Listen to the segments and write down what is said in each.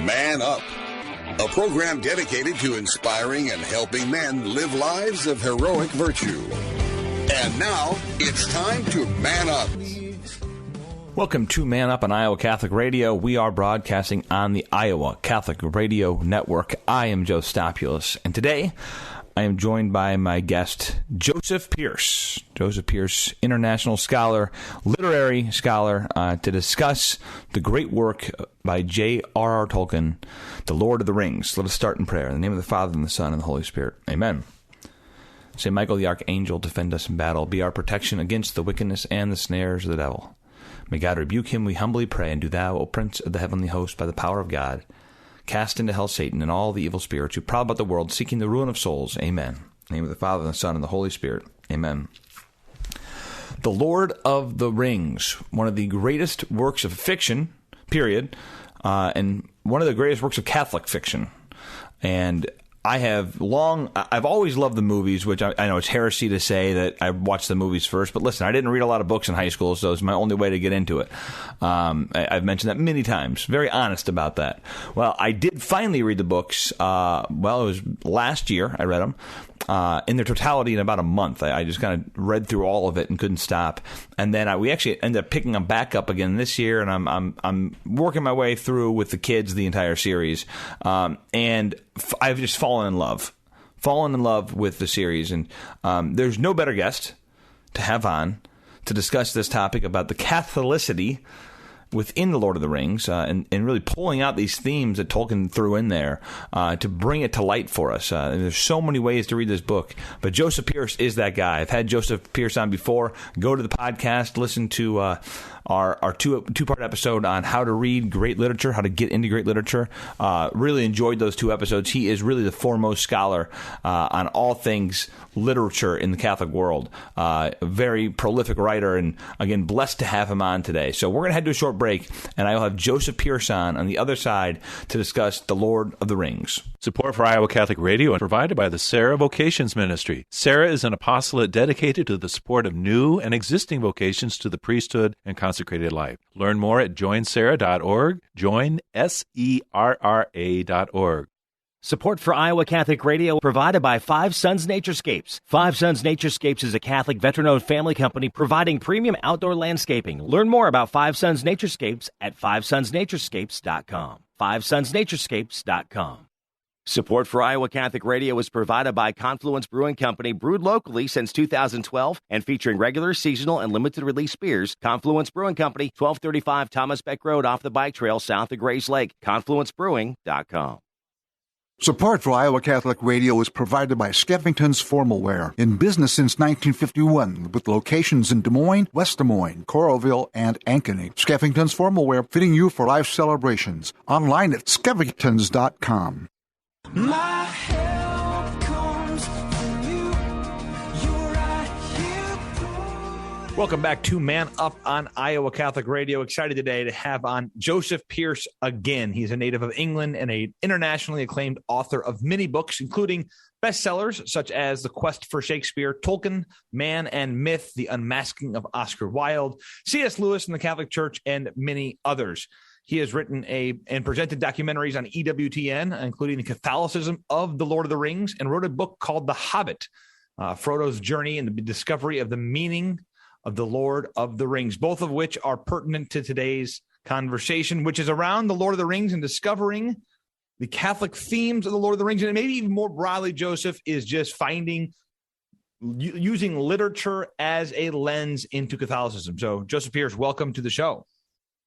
Man Up, a program dedicated to inspiring and helping men live lives of heroic virtue. And now, it's time to man up. Welcome to Man Up on Iowa Catholic Radio. We are broadcasting on the Iowa Catholic Radio Network. I am Joe Stopulos, and today I am joined by my guest, Joseph Pearce. Joseph Pearce, international scholar, literary scholar, to discuss the great work by J.R.R. Tolkien, The Lord of the Rings. Let us start in prayer. In the name of the Father, and the Son, and the Holy Spirit. Amen. Saint Michael the Archangel, defend us in battle. Be our protection against the wickedness and the snares of the devil. May God rebuke him, we humbly pray, and do thou, O Prince of the heavenly host, by the power of God, cast into hell Satan and all the evil spirits who prowl about the world, seeking the ruin of souls. Amen. In the name of the Father, and the Son, and the Holy Spirit. Amen. The Lord of the Rings, one of the greatest works of fiction, period, and one of the greatest works of Catholic fiction. And I've always loved the movies, which I know it's heresy to say that I watched the movies first, but listen, I didn't read a lot of books in high school, so it's my only way to get into it. I've mentioned that many times, very honest about that. Well, I did finally read the books, it was last year I read them, in their totality in about a month. I just kind of read through all of it and couldn't stop. And then we actually ended up picking them back up again this year, and I'm working my way through with the kids the entire series. And I've just fallen in love with the series. And there's no better guest to have on to discuss this topic about the Catholicity within The Lord of the Rings, and really pulling out these themes that Tolkien threw in there to bring it to light for us. There's so many ways to read this book, but Joseph Pearce is that guy. I've had Joseph Pearce on before. Go to the podcast, listen to our two-part episode on how to read great literature, how to get into great literature. Really enjoyed those two episodes. He is really the foremost scholar on all things literature in the Catholic world. A very prolific writer, and again, blessed to have him on today. So we're going to head to a short break, and I will have Joseph Pearce on the other side to discuss The Lord of the Rings. Support for Iowa Catholic Radio is provided by the Sarah Vocations Ministry. Sarah is an apostolate dedicated to the support of new and existing vocations to the priesthood and consecrated life. Learn more at joinsarah.org, joinserra.org. Support for Iowa Catholic Radio provided by Five Sons Naturescapes. Five Sons Naturescapes is a Catholic veteran-owned family company providing premium outdoor landscaping. Learn more about Five Sons Naturescapes at fivesonsnaturescapes.com. fivesonsnaturescapes.com. Support for Iowa Catholic Radio is provided by Confluence Brewing Company, brewed locally since 2012 and featuring regular, seasonal, and limited release beers. Confluence Brewing Company, 1235 Thomas Beck Road off the bike trail south of Grays Lake. ConfluenceBrewing.com. Support for Iowa Catholic Radio is provided by Skeffington's Formal Wear, in business since 1951, with locations in Des Moines, West Des Moines, Coralville, and Ankeny. Skeffington's Formal Wear, fitting you for life celebrations. Online at skeffingtons.com. My help comes from you. You're right here. Welcome back to Man Up on Iowa Catholic Radio. Excited today to have on Joseph Pearce again. He's a native of England and an internationally acclaimed author of many books, including bestsellers such as The Quest for Shakespeare, Tolkien, Man and Myth, The Unmasking of Oscar Wilde, C.S. Lewis and the Catholic Church, and many others. He has written and presented documentaries on EWTN, including the Catholicism of The Lord of the Rings, and wrote a book called The Hobbit, Frodo's Journey and the Discovery of the Meaning of The Lord of the Rings, both of which are pertinent to today's conversation, which is around The Lord of the Rings and discovering the Catholic themes of The Lord of the Rings. And maybe even more broadly, Joseph, is just using literature as a lens into Catholicism. So, Joseph Pearce, welcome to the show.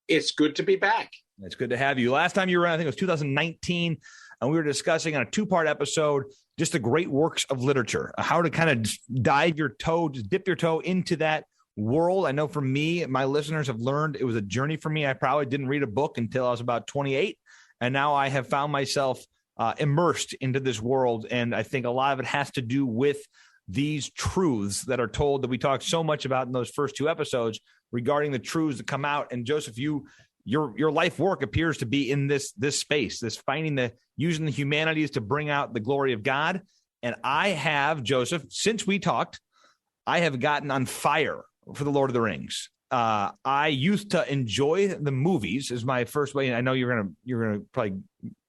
It's good to be back. It's good to have you. Last time you were on, I think it was 2019, and we were discussing on a two-part episode just the great works of literature, how to kind of dip your toe into that world. I know for me, my listeners have learned it was a journey for me. I probably didn't read a book until I was about 28, and now I have found myself immersed into this world, and I think a lot of it has to do with these truths that are told that we talked so much about in those first two episodes regarding the truths that come out. And Joseph, your life work appears to be in this space, this using the humanities to bring out the glory of God. And I have, Joseph, since we talked, I have gotten on fire for The Lord of the Rings. I used to enjoy the movies is my first way. And I know you're gonna probably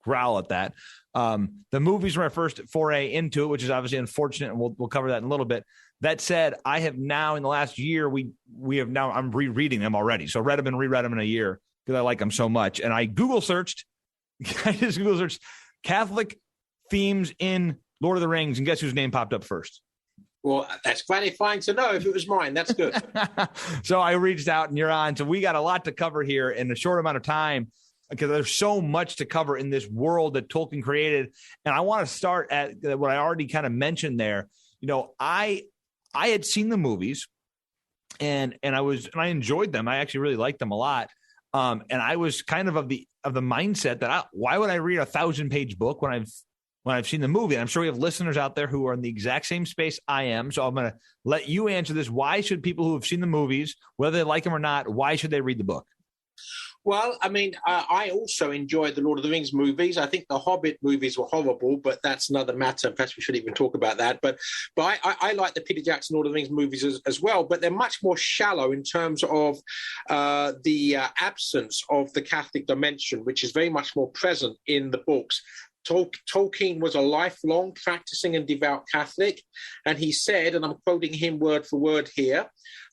growl at that. The movies were my first foray into it, which is obviously unfortunate, and we'll cover that in a little bit. That said, I have now in the last year I'm rereading them already. So I read them and reread them in a year because I like them so much. And I just Google searched Catholic themes in Lord of the Rings, and guess whose name popped up first? Well, that's gratifying to know. If it was mine, that's good. So I reached out and you're on. So we got a lot to cover here in a short amount of time because there's so much to cover in this world that Tolkien created. And I want to start at what I already kind of mentioned there. You know, I had seen the movies and I enjoyed them. I actually really liked them a lot. And I was kind of the mindset that why would I read a 1,000-page book when I've seen the movie? And I'm sure we have listeners out there who are in the exact same space I am. So I'm going to let you answer this. Why should people who have seen the movies, whether they like them or not, why should they read the book? Well, I mean, I also enjoyed the Lord of the Rings movies. I think the Hobbit movies were horrible, but that's another matter. Perhaps we shouldn't even talk about that. But I like the Peter Jackson Lord of the Rings movies as well, but they're much more shallow in terms of the absence of the Catholic dimension, which is very much more present in the books. Tolkien was a lifelong practicing and devout Catholic, and he said, and I'm quoting him word for word here,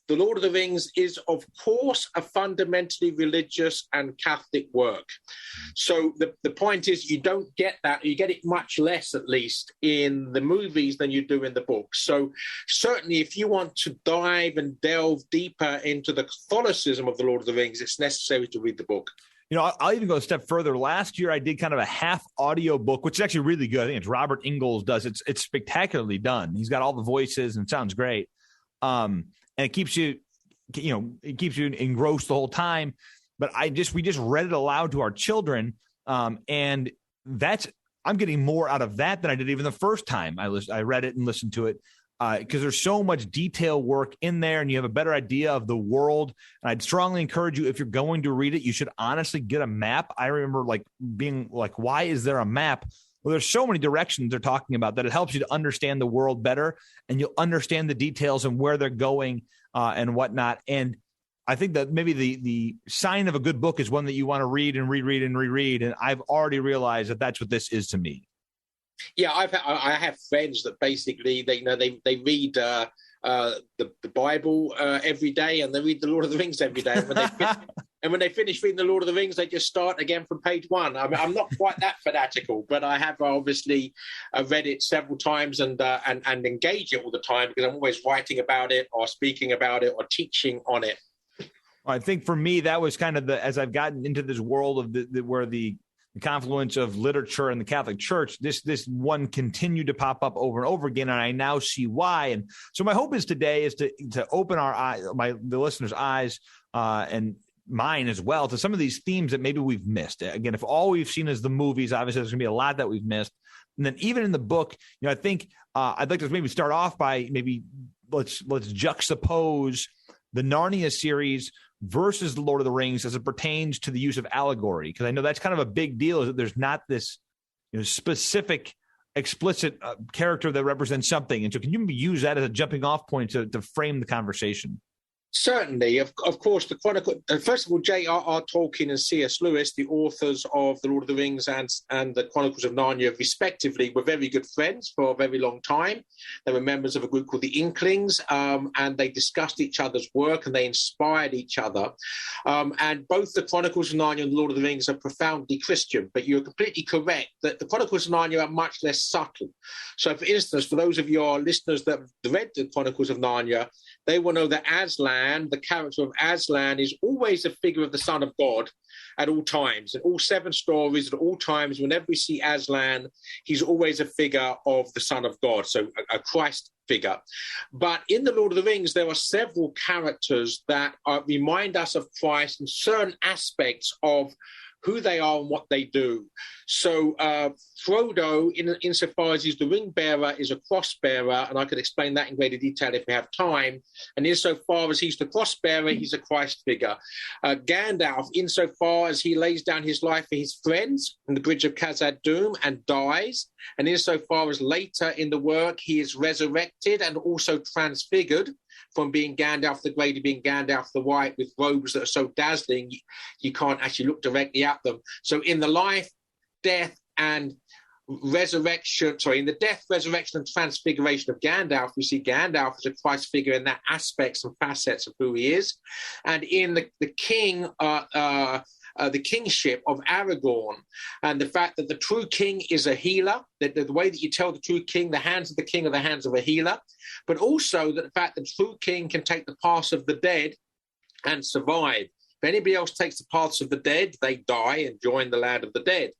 The Lord of the Rings is, of course, a fundamentally religious and Catholic work. So the point is you don't get that. You get it much less, at least, in the movies than you do in the books. So certainly if you want to dive and delve deeper into the Catholicism of The Lord of the Rings, it's necessary to read the book. You know, I'll even go a step further. Last year, I did kind of a half audio book, which is actually really good. I think it's Robert Ingalls does. It's spectacularly done. He's got all the voices and it sounds great. And it keeps you engrossed the whole time. But we just read it aloud to our children. And I'm getting more out of that than I did even the first time I read it and listened to it. Because there's so much detail work in there and you have a better idea of the world. And I'd strongly encourage you, if you're going to read it, you should honestly get a map. I remember being like, why is there a map? Well, there's so many directions they're talking about that it helps you to understand the world better and you'll understand the details and where they're going and whatnot. And I think that maybe the sign of a good book is one that you want to read and reread and reread. And I've already realized that that's what this is to me. Yeah, I have friends that basically they read the Bible every day and they read the Lord of the Rings every day. And when they finish reading the Lord of the Rings, they just start again from page one. I mean, I'm not quite that fanatical, but I have obviously read it several times and engage it all the time because I'm always writing about it or speaking about it or teaching on it. I think for me, that was kind of as I've gotten into this world of where the confluence of literature and the Catholic Church, this one continued to pop up over and over again, and I now see why. And so my hope is today is to open our eyes, the listeners' eyes, and mine as well, to some of these themes that maybe we've missed. Again, if all we've seen is the movies, obviously there's going to be a lot that we've missed. And then even in the book, I think I'd like to maybe start off by maybe let's juxtapose the Narnia series versus the Lord of the Rings as it pertains to the use of allegory, because I know that's kind of a big deal, is that there's not this specific explicit character that represents something. And so can you use that as a jumping off point to frame the conversation? Certainly, of course, the Chronicle. First of all, J.R.R. Tolkien and C.S. Lewis, the authors of The Lord of the Rings and the Chronicles of Narnia, respectively, were very good friends for a very long time. They were members of a group called the Inklings, and they discussed each other's work and they inspired each other. And both the Chronicles of Narnia and The Lord of the Rings are profoundly Christian, but you're completely correct that the Chronicles of Narnia are much less subtle. So, for instance, for those of your listeners that have read the Chronicles of Narnia, they will know that Aslan, the character of Aslan, is always a figure of the Son of God at all times. In all 7 stories, at all times, whenever we see Aslan, he's always a figure of the Son of God, so a Christ figure. But in The Lord of the Rings, there are several characters that remind us of Christ in certain aspects of who they are and what they do. So Frodo, insofar as he's the ring bearer, is a cross bearer, and I could explain that in greater detail if we have time. And insofar as he's the cross bearer, he's a Christ figure. Gandalf, insofar as he lays down his life for his friends in the Bridge of Khazad-dûm and dies, and insofar as later in the work he is resurrected and also transfigured from being Gandalf the Grey to being Gandalf the White with robes that are so dazzling, you can't actually look directly at them. So in the life, death, and resurrection, in the death, resurrection, and transfiguration of Gandalf, we see Gandalf as a Christ figure in that aspects and facets of who he is. And in the king, the kingship of Aragorn, and the fact that the true king is a healer, that the way that you tell the true king, the hands of the king are the hands of a healer, but also that the fact that the true king can take the paths of the dead and survive. If anybody else takes the paths of the dead, they die and join the land of the dead.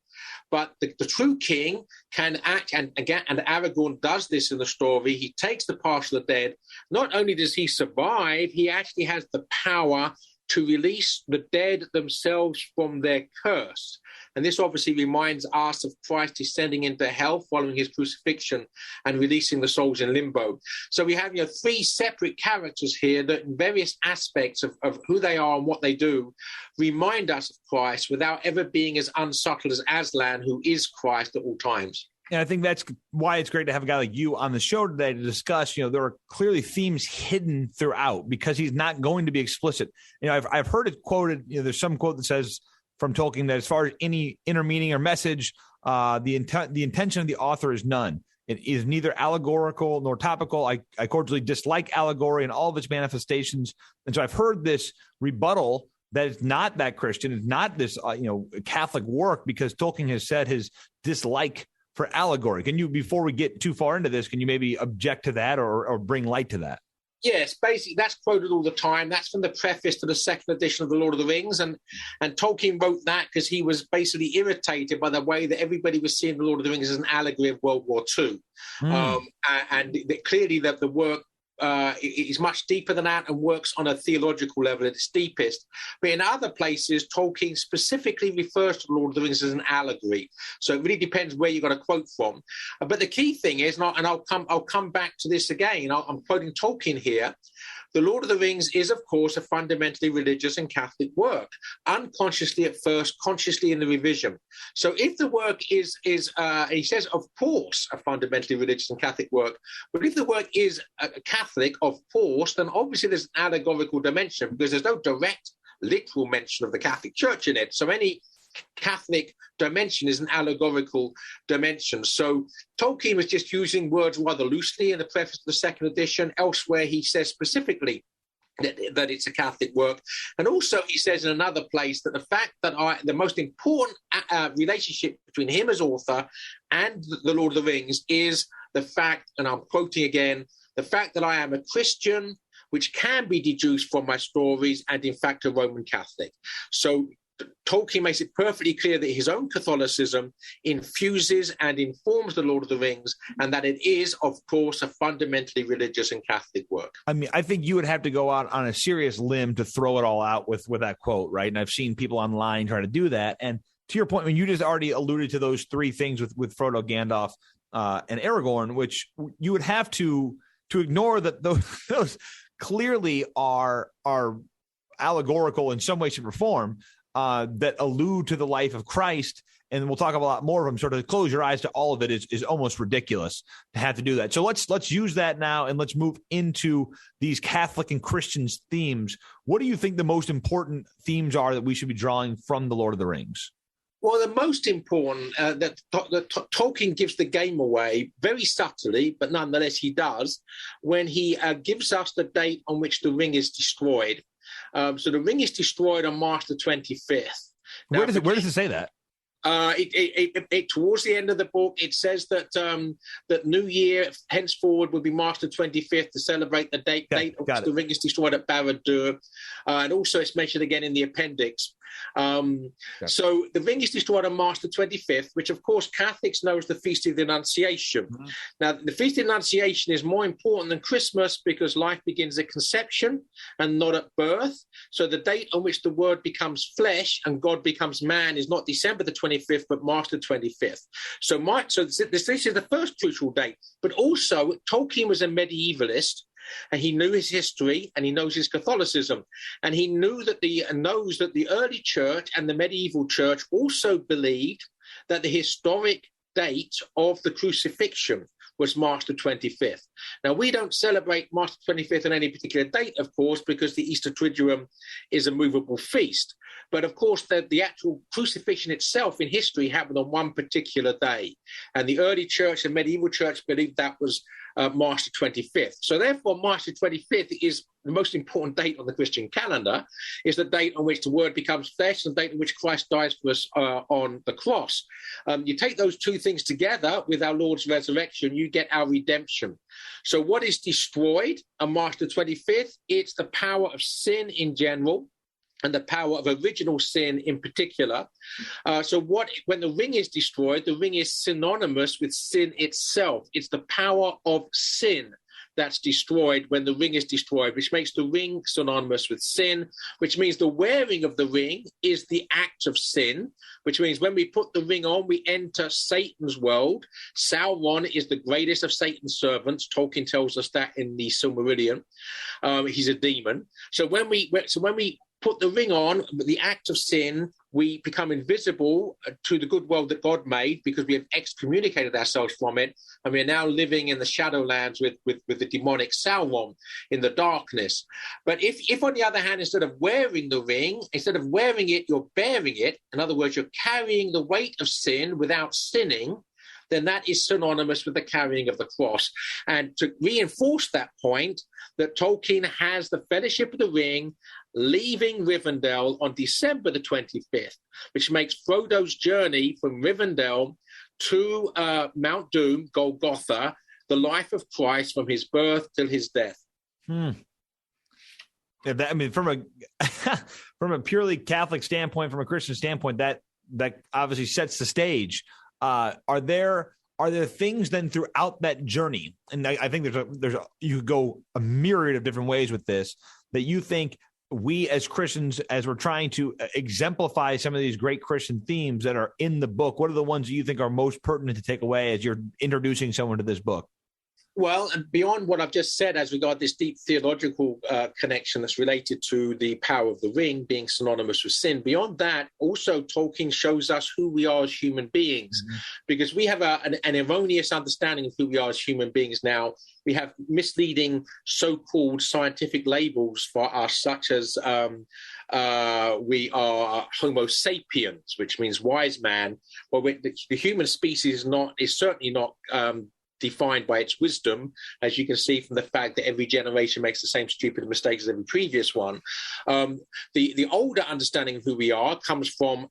But the true king can act, and Aragorn does this in the story. He takes the paths of the dead. Not only does he survive, he actually has the power to release the dead themselves from their curse. And this obviously reminds us of Christ descending into hell following his crucifixion and releasing the souls in limbo. So we have three separate characters here that in various aspects of who they are and what they do remind us of Christ without ever being as unsubtle as Aslan, who is Christ at all times. And I think that's why it's great to have a guy like you on the show today to discuss, there are clearly themes hidden throughout because he's not going to be explicit. I've heard it quoted, there's some quote that says from Tolkien that as far as any inner meaning or message, the intention of the author is none. It is neither allegorical nor topical. I cordially dislike allegory and all of its manifestations. And so I've heard this rebuttal that it's not that Christian, it's not this, Catholic work, because Tolkien has said his dislike for allegory. Can you, before we get too far into this, can you maybe object to that or bring light to that? Yes, basically that's quoted all the time. That's from the preface to the second edition of The Lord of the Rings. And Tolkien wrote that because he was basically irritated by the way that everybody was seeing The Lord of the Rings as an allegory of World War II. And clearly that the work is much deeper than that and works on a theological level at its deepest. But in other places, Tolkien specifically refers to the Lord of the Rings as an allegory. So it really depends where you got a quote from. But the key thing is, and I'll come back to this again. I'm quoting Tolkien here. The Lord of the Rings is, of course, a fundamentally religious and Catholic work, unconsciously at first, consciously in the revision. So if the work is he says, of course, a fundamentally religious and Catholic work, but if the work is Catholic, of course, then obviously there's an allegorical dimension because there's no direct literal mention of the Catholic Church in it. So any Catholic dimension is an allegorical dimension. So Tolkien was just using words rather loosely in the preface to the second edition. Elsewhere, he says specifically that it's a Catholic work. And also he says in another place that the fact that the most important relationship between him as author and the Lord of the Rings is the fact, and I'm quoting again, the fact that I am a Christian, which can be deduced from my stories, and in fact a Roman Catholic. So Tolkien makes it perfectly clear that his own Catholicism infuses and informs the Lord of the Rings, and that it is, of course, a fundamentally religious and Catholic work. I mean, I think you would have to go out on a serious limb to throw it all out with that quote, right? And I've seen people online try to do that. And to your point, when you just already alluded to those three things with Frodo, Gandalf, and Aragorn, which you would have to ignore that those clearly are allegorical in some way, shape, or form. That allude to the life of Christ, and we'll talk about a lot more of them. Sort of close your eyes to all of it is almost ridiculous to have to do that. So let's use that now, and let's move into these Catholic and Christian themes. What do you think the most important themes are that we should be drawing from the Lord of the Rings? Well, the most important that Tolkien gives the game away very subtly, but nonetheless he does, when he gives us the date on which the ring is destroyed. So the ring is destroyed on March the 25th. Now, where does it say that? It towards the end of the book, it says that that New Year henceforward will be March the 25th to celebrate the date of which the ring is destroyed at Barad-dûr. And also it's mentioned again in the appendix. So the ring is destroyed on March the 25th, which of course Catholics know as the Feast of the Annunciation. Mm-hmm. Now, the Feast of the Annunciation is more important than Christmas because life begins at conception and not at birth. So the date on which the Word becomes flesh and God becomes man is not December the 25th, but March the 25th. So this is the first crucial date. But also, Tolkien was a medievalist. And he knew his history, and he knows his Catholicism, and he knows that the early church and the medieval church also believed that the historic date of the crucifixion was March the 25th. Now, we don't celebrate March the 25th on any particular date, of course, because the Easter Triduum is a movable feast. But of course, the actual crucifixion itself in history happened on one particular day. And the early church and medieval church believed that was March the 25th. So therefore, March the 25th is the most important date on the Christian calendar, is the date on which the Word becomes flesh, and the date on which Christ dies for us on the cross. You take those two things together with our Lord's resurrection, you get our redemption. So what is destroyed on March the 25th? It's the power of sin in general, and the power of original sin in particular. When the ring is destroyed, the ring is synonymous with sin itself. It's the power of sin that's destroyed when the ring is destroyed, which makes the ring synonymous with sin, which means the wearing of the ring is the act of sin, which means when we put the ring on, we enter Satan's world. Sauron is the greatest of Satan's servants. Tolkien tells us that in the Silmarillion. He's a demon. So when we put the ring on, the act of sin, we become invisible to the good world that God made because we have excommunicated ourselves from it, and we are now living in the Shadowlands with the demonic Sauron in the darkness. But if on the other hand, instead of wearing the ring, instead of wearing it, you're bearing it, in other words, you're carrying the weight of sin without sinning, then that is synonymous with the carrying of the cross. And to reinforce that point, that Tolkien has the Fellowship of the Ring leaving Rivendell on December the 25th, which makes Frodo's journey from Rivendell to Mount Doom, Golgotha, the life of Christ from his birth till his death. Yeah, from a purely Catholic standpoint, from a Christian standpoint, that obviously sets the stage. Are there things then throughout that journey, and I think you could go a myriad of different ways with this, that you think we as Christians, as we're trying to exemplify some of these great Christian themes that are in the book, what are the ones that you think are most pertinent to take away as you're introducing someone to this book? Well, and beyond what I've just said as regard this deep theological connection that's related to the power of the ring being synonymous with sin, beyond that, also Tolkien shows us who we are as human beings, because we have an erroneous understanding of who we are as human beings now. We have misleading so-called scientific labels for us, such as we are Homo sapiens, which means wise man. Well, the human species is certainly not defined by its wisdom, as you can see from the fact that every generation makes the same stupid mistakes as every previous one. The older understanding of who we are comes from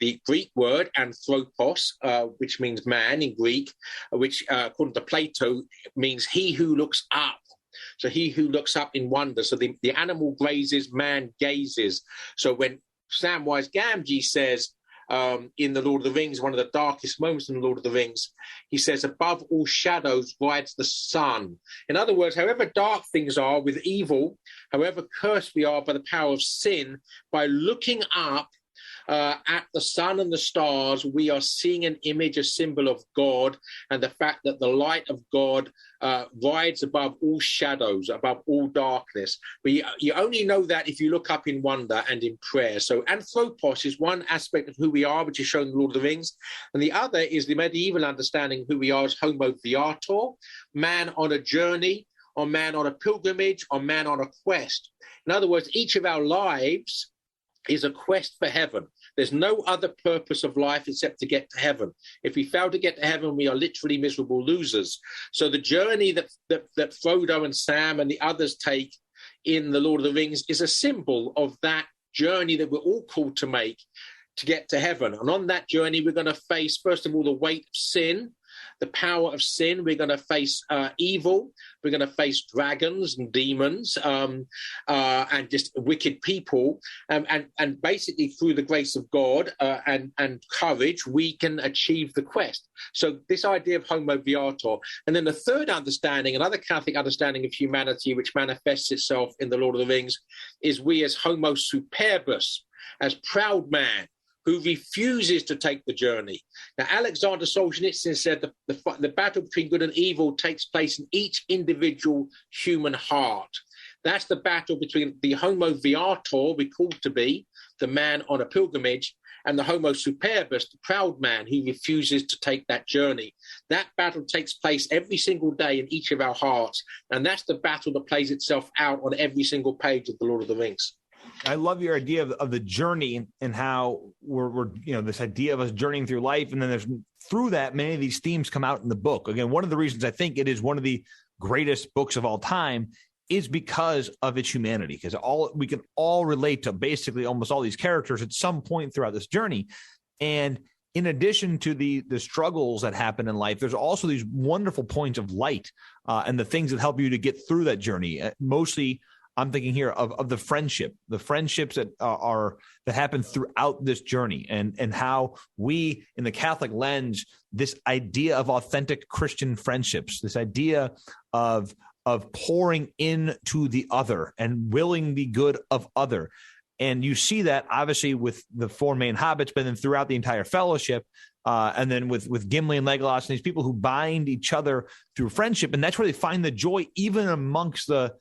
the Greek word anthropos, which means man in Greek, which according to Plato means he who looks up. So he who looks up in wonder. So the animal grazes, man gazes. So when Samwise Gamgee says, in The Lord of the Rings, one of the darkest moments in The Lord of the Rings, he says, above all shadows rides the sun. In other words, however dark things are with evil, however cursed we are by the power of sin, by looking up at the sun and the stars, we are seeing an image, a symbol of God, and the fact that the light of God rides above all shadows, above all darkness. But you only know that if you look up in wonder and in prayer. So anthropos is one aspect of who we are, which is shown in The Lord of the Rings, and the other is the medieval understanding of who we are as Homo viator, man on a journey, or man on a pilgrimage, or man on a quest. In other words, each of our lives is a quest for heaven. There's no other purpose of life except to get to heaven. If we fail to get to heaven, we are literally miserable losers. So the journey that Frodo and Sam and the others take in The Lord of the Rings is a symbol of that journey that we're all called to make to get to heaven. And on that journey, we're going to face, first of all, the weight of sin, the power of sin. We're going to face evil. We're going to face dragons and demons and just wicked people. And basically, through the grace of God and courage, we can achieve the quest. So this idea of Homo viator. And then the third understanding, another Catholic understanding of humanity, which manifests itself in The Lord of the Rings, is we as Homo superbus, as proud man, who refuses to take the journey. Now, Alexander Solzhenitsyn said the battle between good and evil takes place in each individual human heart. That's the battle between the Homo viator, we're called to be, the man on a pilgrimage, and the homo superbus, the proud man who refuses to take that journey. That battle takes place every single day in each of our hearts, and that's the battle that plays itself out on every single page of The Lord of the Rings. I love your idea of the journey and how we're this idea of us journeying through life. And then through that, many of these themes come out in the book. Again, one of the reasons I think it is one of the greatest books of all time is because of its humanity, because we can all relate to basically almost all these characters at some point throughout this journey. And in addition to the struggles that happen in life, there's also these wonderful points of light and the things that help you to get through that journey. Mostly, I'm thinking here of the friendships that happen throughout this journey, and how we, in the Catholic lens, this idea of authentic Christian friendships, this idea of pouring into the other and willing the good of other. And you see that obviously with the four main hobbits, but then throughout the entire fellowship, and then with Gimli and Legolas and these people who bind each other through friendship. And that's where they find the joy, even amongst the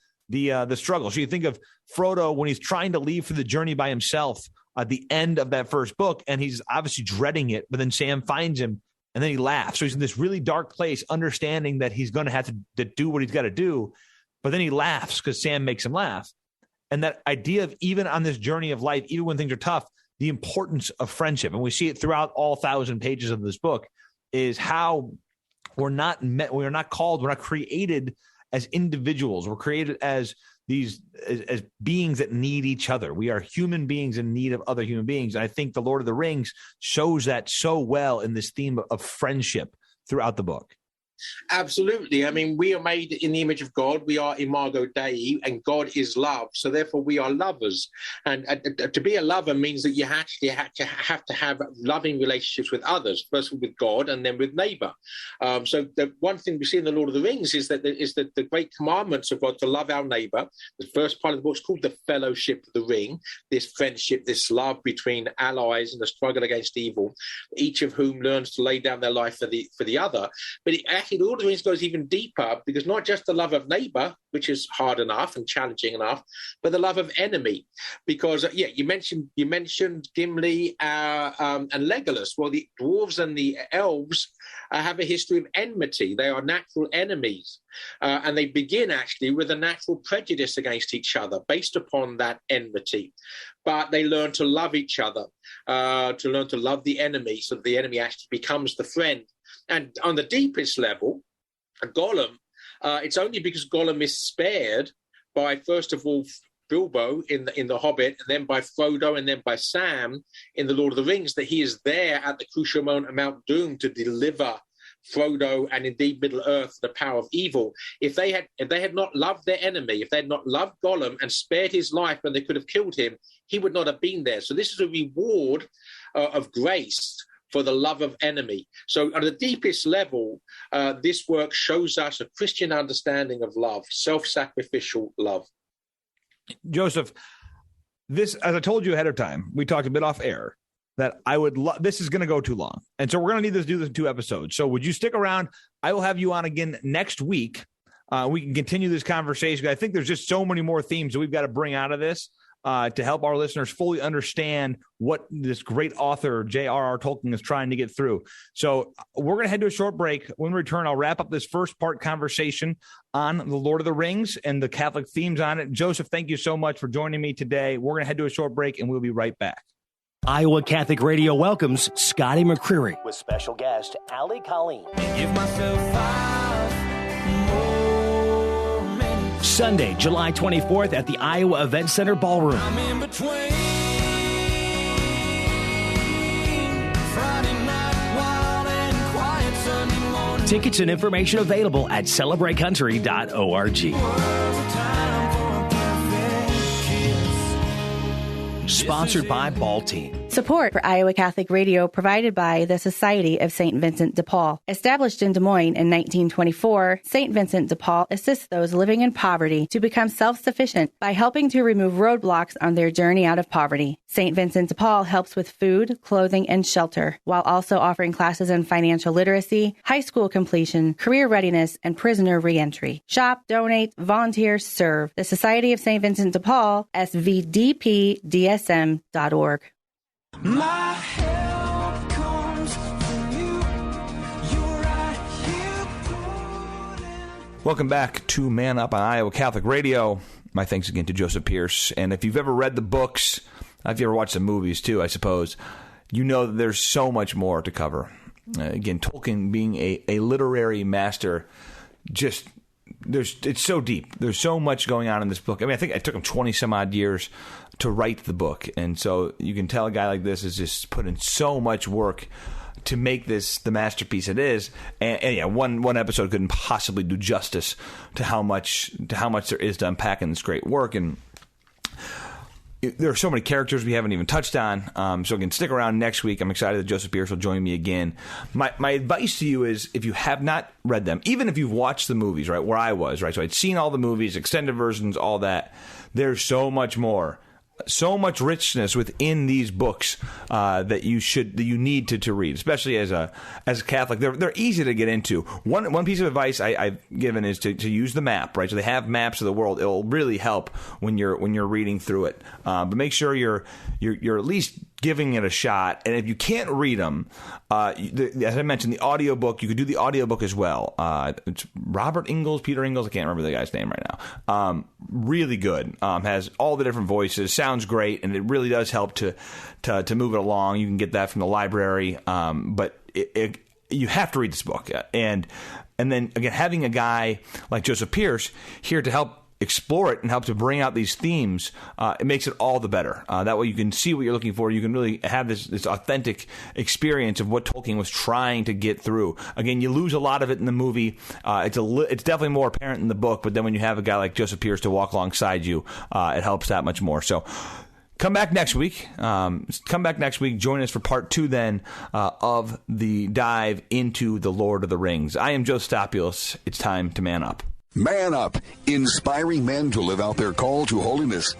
struggle. So you think of Frodo when he's trying to leave for the journey by himself at the end of that first book, and he's obviously dreading it, but then Sam finds him and then he laughs. So he's in this really dark place, understanding that he's going to have to do what he's got to do, but then he laughs because Sam makes him laugh. And that idea of, even on this journey of life, even when things are tough, the importance of friendship, and we see it throughout all 1,000 pages of this book, is how we're not created as individuals. We're created as as beings that need each other. We are human beings in need of other human beings. And I think The Lord of the Rings shows that so well in this theme of friendship throughout the book. Absolutely. I mean, we are made in the image of God. We are imago Dei, and God is love. So therefore, we are lovers. And to be a lover means that you actually have to have loving relationships with others, first with God and then with neighbor. So the one thing we see in the Lord of the Rings is that the great commandments of God to love our neighbor. The first part of the book is called the Fellowship of the Ring, this friendship, this love between allies in the struggle against evil, each of whom learns to lay down their life for the other. But actually, the Lord of the Rings goes even deeper, because not just the love of neighbor, which is hard enough and challenging enough, but the love of enemy. Because you mentioned Gimli and Legolas. Well, the dwarves and the elves have a history of enmity. They are natural enemies, and they begin actually with a natural prejudice against each other based upon that enmity. But they learn to love each other, to learn to love the enemy, so that the enemy actually becomes the friend. And on the deepest level, Gollum, it's only because Gollum is spared by, first of all, Bilbo in The Hobbit, and then by Frodo, and then by Sam in The Lord of the Rings, that he is there at the crucial moment of Mount Doom to deliver Frodo and indeed Middle-earth, the power of evil. If they had not loved their enemy, if they had not loved Gollum and spared his life when they could have killed him, he would not have been there. So this is a reward of grace for the love of enemy. So on the deepest level, this work shows us a Christian understanding of love, self-sacrificial love. Joseph, this, as I told you ahead of time, we talked a bit off air, that I would love, this is going to go too long. And so we're going to need to do this in 2 episodes. So would you stick around? I will have you on again next week. We can continue this conversation. I think there's just so many more themes that we've got to bring out of this to help our listeners fully understand what this great author, J.R.R. Tolkien, is trying to get through. So we're going to head to a short break. When we return, I'll wrap up this first part conversation on The Lord of the Rings and the Catholic themes on it. Joseph, thank you so much for joining me today. We're going to head to a short break, and we'll be right back. Iowa Catholic Radio welcomes Scotty McCreery with special guest Ali Colleen. Give myself 5 more minutes. Sunday, July 24th at the Iowa Event Center Ballroom. I'm in between Friday night wild and quiet Sunday morning. Tickets and information available at celebratecountry.org. World's a time for a perfect kiss. Sponsored by Ball Team. Support for Iowa Catholic Radio provided by the Society of St. Vincent de Paul. Established in Des Moines in 1924, St. Vincent de Paul assists those living in poverty to become self-sufficient by helping to remove roadblocks on their journey out of poverty. St. Vincent de Paul helps with food, clothing, and shelter, while also offering classes in financial literacy, high school completion, career readiness, and prisoner reentry. Shop, donate, volunteer, serve. The Society of St. Vincent de Paul, svdpdsm.org. My help comes from you. You're right here pulling. Welcome back to Man Up on Iowa Catholic Radio. My thanks again to Joseph Pearce. And if you've ever read the books, if you ever watched the movies too, I suppose, you know that there's so much more to cover. Again, Tolkien being a literary master, it's so deep. There's so much going on in this book. I mean, I think it took him 20 some odd years to write the book. And so you can tell a guy like this has just put in so much work to make this the masterpiece it is. And yeah, one episode couldn't possibly do justice to how much there is to unpack in this great work. And there are so many characters we haven't even touched on. So again, stick around next week. I'm excited that Joseph Pearce will join me again. My advice to you is, if you have not read them, even if you've watched the movies, right, where I was, right, so I'd seen all the movies, extended versions, all that, there's so much more. So much richness within these books that you need to read, especially as a Catholic. They're easy to get into. One piece of advice I've given is to use the map, right? So they have maps of the world. It'll really help when you're reading through it. But make sure you're at least giving it a shot. And if you can't read them, as I mentioned, the audiobook, you could do the audiobook as well. It's Peter Ingalls, I can't remember the guy's name right now. Really good. Has all the different voices, sounds great, and it really does help to move it along. You can get that from the library, but you have to read this book. And then, again, having a guy like Joseph Pearce here to help explore it and help to bring out these themes, it makes it all the better. That way you can see what you're looking for. You can really have this authentic experience of what Tolkien was trying to get through. Again, you lose a lot of it in the movie. It's definitely more apparent in the book, but then when you have a guy like Joseph Pearce to walk alongside you, it helps that much more. So come back next week. Join us for part 2 then of the dive into the Lord of the Rings. I am Joe Stopulos. It's time to man up. Man Up, inspiring men to live out their call to holiness.